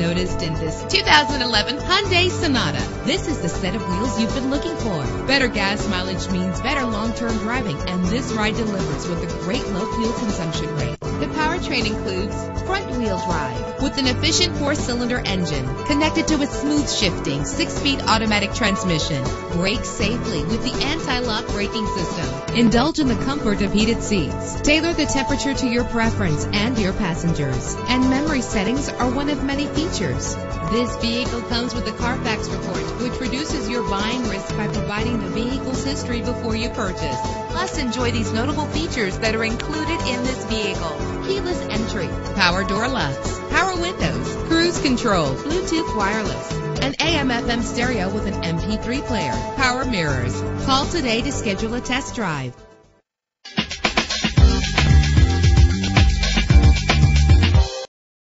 noticed in this 2011 Hyundai Sonata. This is the set of wheels you've been looking for. Better gas mileage means better long-term driving, and this ride delivers with a great low fuel consumption rate. The powertrain includes front-wheel drive with an efficient 4-cylinder engine connected to a smooth shifting 6-speed automatic transmission. Brake safely with the anti-lock braking system. Indulge in the comfort of heated seats. Tailor the temperature to your preference and your passengers. And memory settings are one of many features. This vehicle comes with a Carfax report, which reduces your buying risk by providing the vehicle's history before you purchase. Plus, enjoy these notable features that are included in this vehicle: keyless entry, power door locks, power windows, cruise control, Bluetooth wireless, an AM/FM stereo with an MP3 player, power mirrors. Call today to schedule a test drive.